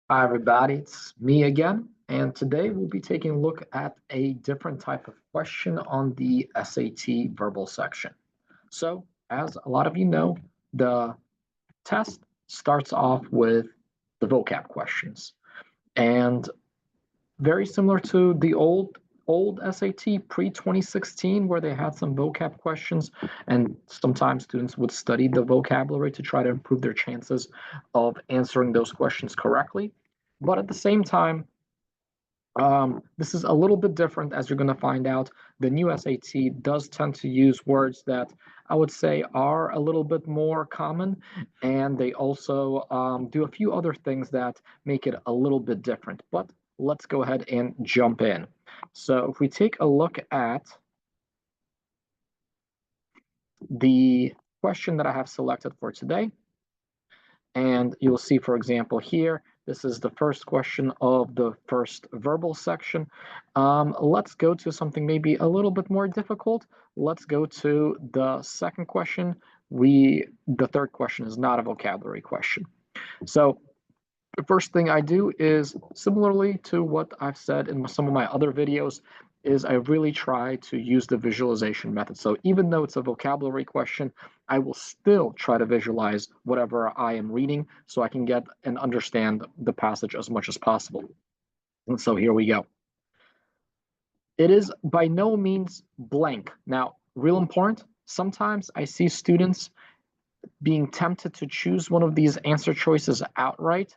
Hi, everybody. It's me again. And today we'll be taking a look at a different type of question on the SAT verbal section. So, as a lot of you know, the test starts off with the vocab questions. And very similar to the old SAT pre-2016 where they had some vocab questions and sometimes students would study the vocabulary to try to improve their chances of answering those questions correctly. But at the same time, this is a little bit different, as you're going to find out. The new SAT does tend to use words that I would say are a little bit more common, and they also do a few other things that make it a little bit different. But let's go ahead and jump in. So if we take a look at the question that I have selected for today, and you'll see, for example, here, this is the first question of the first verbal section. Let's go to something maybe a little bit more difficult. Let's go to the second question. The third question is not a vocabulary question. So the first thing I do is, similarly to what I've said in some of my other videos, is I really try to use the visualization method. So even though it's a vocabulary question, I will still try to visualize whatever I am reading so I can get and understand the passage as much as possible. And so here we go. It is by no means blank. Now, real important, sometimes I see students being tempted to choose one of these answer choices outright,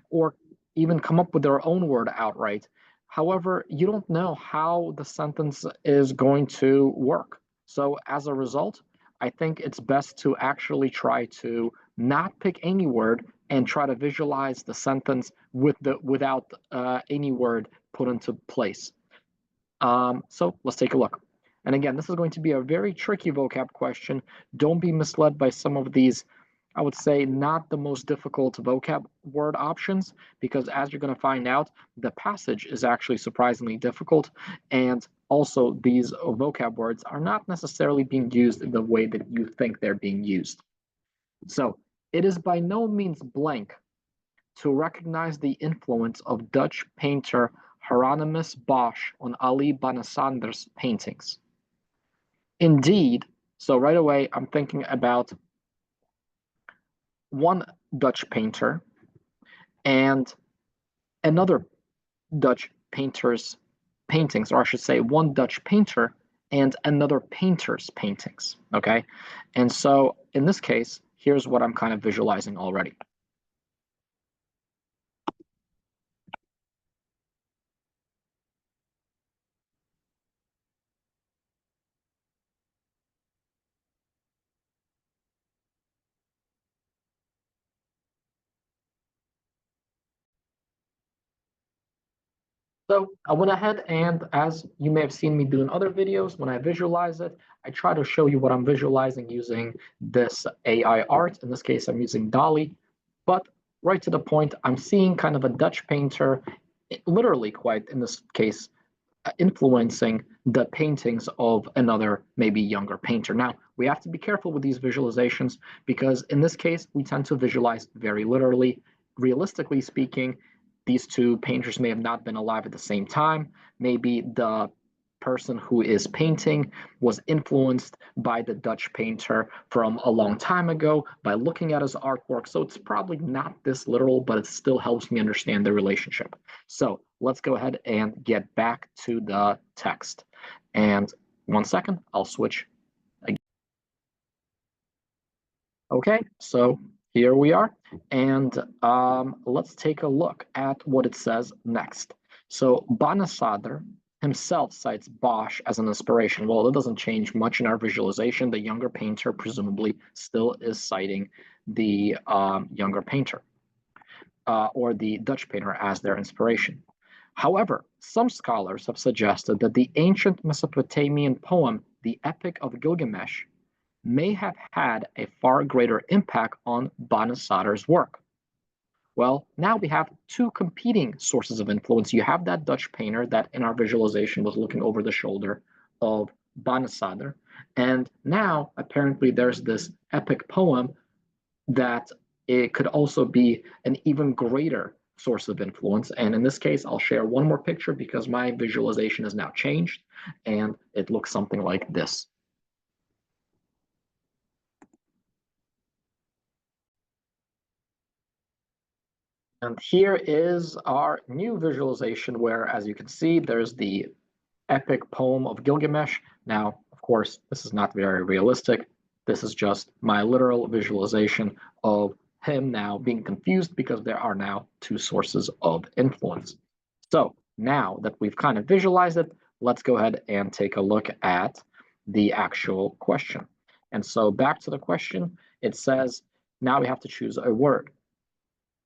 or even come up with their own word outright. However, you don't know how the sentence is going to work. So as a result, I think it's best to actually try to not pick any word and try to visualize the sentence without any word put into place. So let's take a look. And again, this is going to be a very tricky vocab question. Don't be misled by some of these, I would say, not the most difficult vocab word options, because as you're going to find out, the passage is actually surprisingly difficult. And also, these vocab words are not necessarily being used in the way that you think they're being used. So it is by no means blank to recognize the influence of Dutch painter Hieronymus Bosch on Ali Banasander's paintings. Indeed, so right away I'm thinking about one Dutch painter and another Dutch painter's paintings, or I should say one Dutch painter and another painter's paintings, okay? And so in this case, here's what I'm kind of visualizing already. So I went ahead and, as you may have seen me do in other videos, when I visualize it, I try to show you what I'm visualizing using this AI art. In this case, I'm using DALL-E. But right to the point, I'm seeing kind of a Dutch painter, literally quite in this case, influencing the paintings of another maybe younger painter. Now, we have to be careful with these visualizations because in this case, we tend to visualize very literally. Realistically speaking, these two painters may have not been alive at the same time. Maybe the person who is painting was influenced by the Dutch painter from a long time ago by looking at his artwork. So it's probably not this literal, but it still helps me understand the relationship. So let's go ahead and get back to the text. And 1 second, I'll switch again. Okay, so here we are. And let's take a look at what it says next. So Banasader himself cites Bosch as an inspiration. Well, it doesn't change much in our visualization. The younger painter presumably still is citing the younger painter or the Dutch painter as their inspiration. However, some scholars have suggested that the ancient Mesopotamian poem, the Epic of Gilgamesh, may have had a far greater impact on Banasader's work. Well, now we have two competing sources of influence. You have that Dutch painter that in our visualization was looking over the shoulder of Banasader. And now apparently there's this epic poem that it could also be an even greater source of influence. And in this case, I'll share one more picture because my visualization is now changed and it looks something like this. And here is our new visualization where, as you can see, there's the epic poem of Gilgamesh. Now, of course, this is not very realistic. This is just my literal visualization of him now being confused because there are now two sources of influence. So now that we've kind of visualized it, let's go ahead and take a look at the actual question. And so back to the question, it says, now we have to choose a word.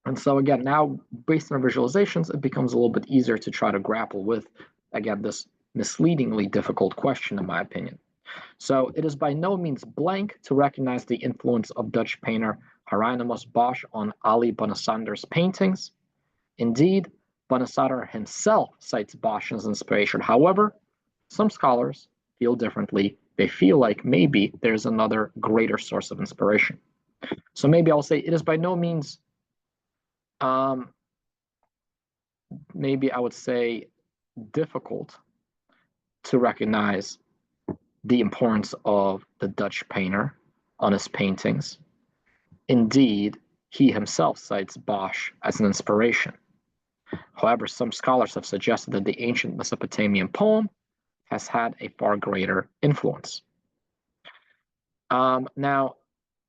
And so again, now based on our visualizations, it becomes a little bit easier to try to grapple with, again, this misleadingly difficult question, in my opinion. So it is by no means blank to recognize the influence of Dutch painter Hieronymus Bosch on Ali Bonisader's paintings. Indeed, Bonisader himself cites Bosch as inspiration. However, some scholars feel differently. They feel like maybe there's another greater source of inspiration. So maybe I'll say it is by no means maybe I would say difficult to recognize the importance of the Dutch painter on his paintings. Indeed, he himself cites Bosch as an inspiration. However, some scholars have suggested that the ancient Mesopotamian poem has had a far greater influence. Now,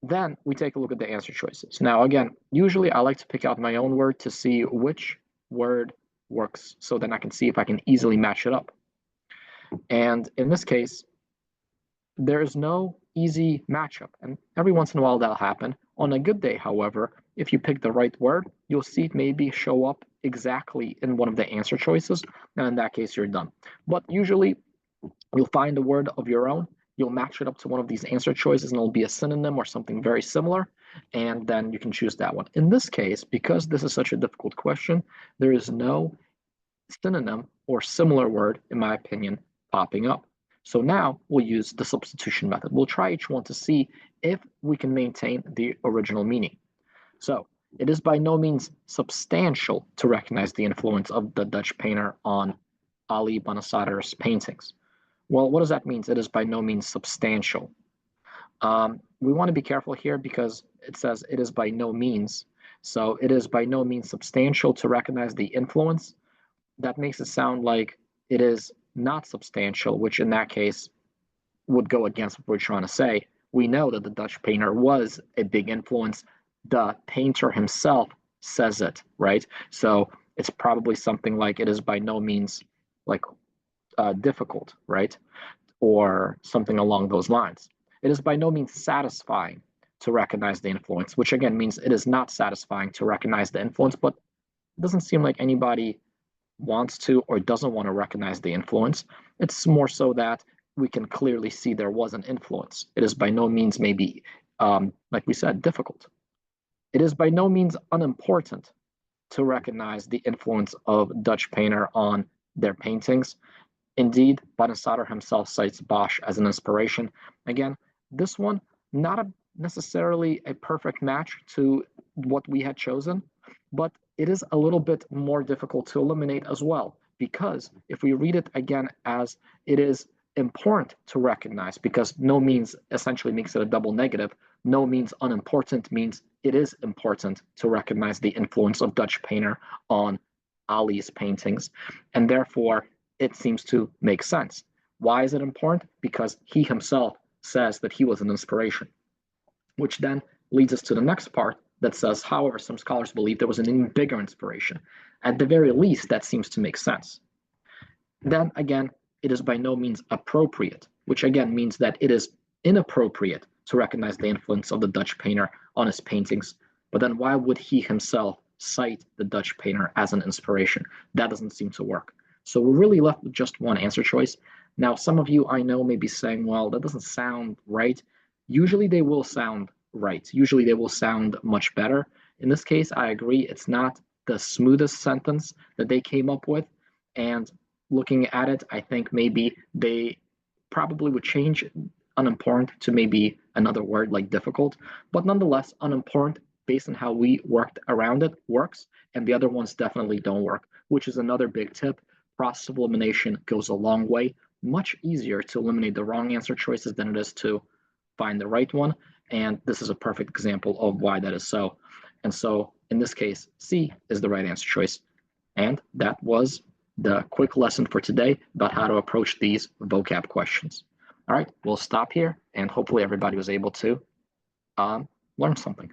then we take a look at the answer choices. Now, again, usually I like to pick out my own word to see which word works so then I can see if I can easily match it up. And in this case, there is no easy matchup. And every once in a while that'll happen. On a good day, however, if you pick the right word, you'll see it maybe show up exactly in one of the answer choices. And in that case, you're done. But usually you'll find a word of your own. You'll match it up to one of these answer choices and it'll be a synonym or something very similar. And then you can choose that one. In this case, because this is such a difficult question, there is no synonym or similar word, in my opinion, popping up. So now we'll use the substitution method. We'll try each one to see if we can maintain the original meaning. So it is by no means substantial to recognize the influence of the Dutch painter on Ali Bonisader's paintings. Well, what does that mean? It is by no means substantial. We want to be careful here because it says it is by no means. So it is by no means substantial to recognize the influence. That makes it sound like it is not substantial, which in that case would go against what we're trying to say. We know that the Dutch painter was a big influence. The painter himself says it, right? So it's probably something like it is by no means like difficult, right? Or something along those lines. It is by no means satisfying to recognize the influence, which again means it is not satisfying to recognize the influence, but it doesn't seem like anybody wants to or doesn't want to recognize the influence. It's more so that we can clearly see there was an influence. It is by no means maybe, like we said, difficult. It is by no means unimportant to recognize the influence of Dutch painter on their paintings. Indeed, Bonisader himself cites Bosch as an inspiration. Again, this one, not necessarily a perfect match to what we had chosen, but it is a little bit more difficult to eliminate as well, because if we read it again as it is important to recognize, because no means essentially makes it a double negative, no means unimportant means it is important to recognize the influence of Dutch painter on Ali's paintings, and therefore it seems to make sense. Why is it important? Because he himself says that he was an inspiration, which then leads us to the next part that says, however, some scholars believe there was an even bigger inspiration. At the very least, that seems to make sense. Then again, it is by no means appropriate, which again means that it is inappropriate to recognize the influence of the Dutch painter on his paintings. But then why would he himself cite the Dutch painter as an inspiration? That doesn't seem to work. So we're really left with just one answer choice. Now, some of you I know may be saying, well, that doesn't sound right. Usually they will sound right. Usually they will sound much better. In this case, I agree. It's not the smoothest sentence that they came up with. And looking at it, I think maybe they probably would change unimportant to maybe another word like difficult. But nonetheless, unimportant based on how we worked around it works, and the other ones definitely don't work, which is another big tip. Process of elimination goes a long way. Much easier to eliminate the wrong answer choices than it is to find the right one. And this is a perfect example of why that is so. And so in this case, C is the right answer choice. And that was the quick lesson for today about how to approach these vocab questions. All right, we'll stop here, and hopefully everybody was able to learn something.